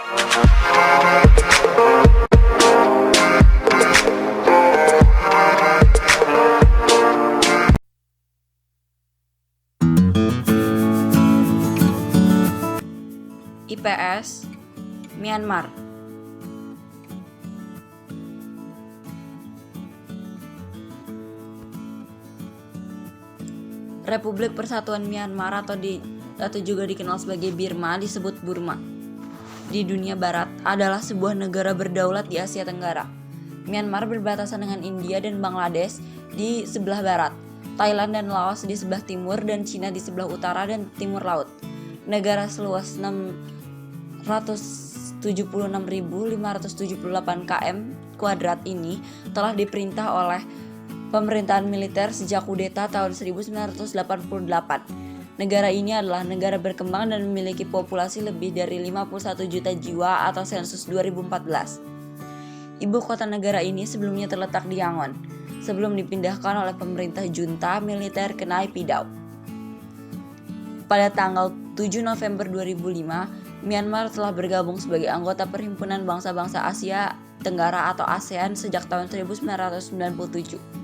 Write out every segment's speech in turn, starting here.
IPS Myanmar. Republik Persatuan Myanmar atau juga dikenal sebagai Birma, disebut Burma di dunia barat, adalah sebuah negara berdaulat di Asia Tenggara. Myanmar berbatasan dengan India dan Bangladesh di sebelah barat, Thailand dan Laos di sebelah timur, dan Cina di sebelah utara dan timur laut. Negara seluas 676.578 km kuadrat ini telah diperintah oleh pemerintahan militer sejak kudeta tahun 1988. Negara ini adalah negara berkembang dan memiliki populasi lebih dari 51 juta jiwa atau sensus 2014. Ibu kota negara ini sebelumnya terletak di Yangon, sebelum dipindahkan oleh pemerintah junta militer ke Naypyidaw. Pada tanggal 7 November 2005, Myanmar telah bergabung sebagai anggota Perhimpunan Bangsa-Bangsa Asia Tenggara atau ASEAN sejak tahun 1997.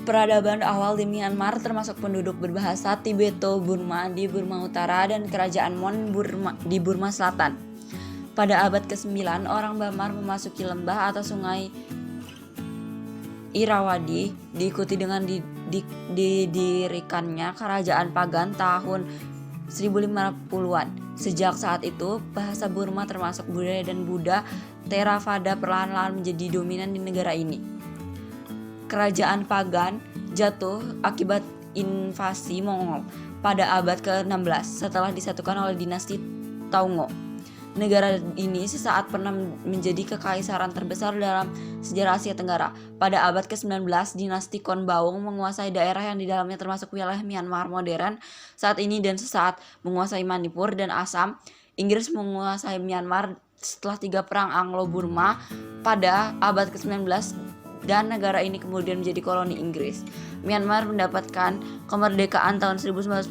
Peradaban awal di Myanmar termasuk penduduk berbahasa Tibeto-Burma di Burma Utara dan Kerajaan Mon di Burma Selatan. Pada abad ke-9, orang Bamar memasuki lembah atau sungai Irrawaddy, diikuti dengan didirikannya Kerajaan Pagan tahun 1050-an. Sejak saat itu, bahasa Burma termasuk budaya dan Buddha Theravada perlahan-lahan menjadi dominan di negara ini. Kerajaan Pagan jatuh akibat invasi Mongol pada abad ke-16 setelah disatukan oleh dinasti Taungoo. Negara ini sesaat pernah menjadi kekaisaran terbesar dalam sejarah Asia Tenggara. Pada abad ke-19, dinasti Konbaung menguasai daerah yang di dalamnya termasuk wilayah Myanmar modern saat ini dan sesaat menguasai Manipur dan Assam. Inggris menguasai Myanmar setelah 3 perang Anglo-Burma pada abad ke-19 dan negara ini kemudian menjadi koloni Inggris. Myanmar mendapatkan kemerdekaan tahun 1945.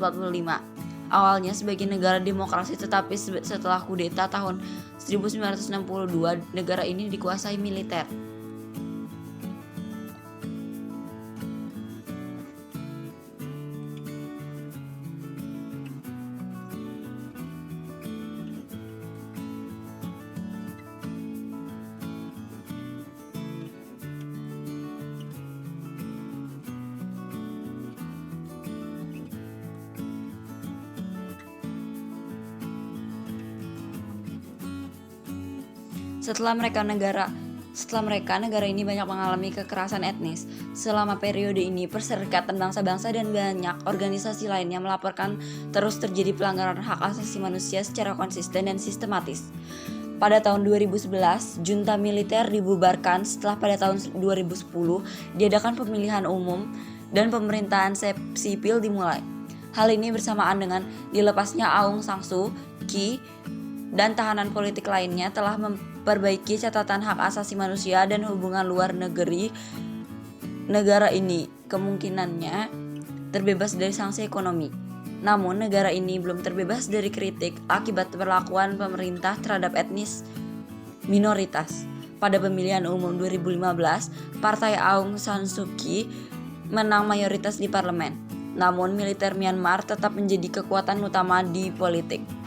Awalnya sebagai negara demokrasi, tetapi setelah kudeta tahun 1962, negara ini dikuasai militer. Setelah mereka, negara ini banyak mengalami kekerasan etnis. Selama periode ini, Perserikatan Bangsa-Bangsa dan banyak organisasi lainnya melaporkan terus terjadi pelanggaran hak asasi manusia secara konsisten dan sistematis. Pada tahun 2011, junta militer dibubarkan setelah pada tahun 2010 diadakan pemilihan umum dan pemerintahan sipil dimulai. Hal ini bersamaan dengan dilepasnya Aung San Suu Kyi dan tahanan politik lainnya telah memperbaiki catatan hak asasi manusia dan hubungan luar negeri negara ini kemungkinannya terbebas dari sanksi ekonomi. Namun negara ini belum terbebas dari kritik akibat perlakuan pemerintah terhadap etnis minoritas. Pada pemilihan umum 2015, Partai Aung San Suu Kyi menang mayoritas di parlemen. Namun militer Myanmar tetap menjadi kekuatan utama di politik.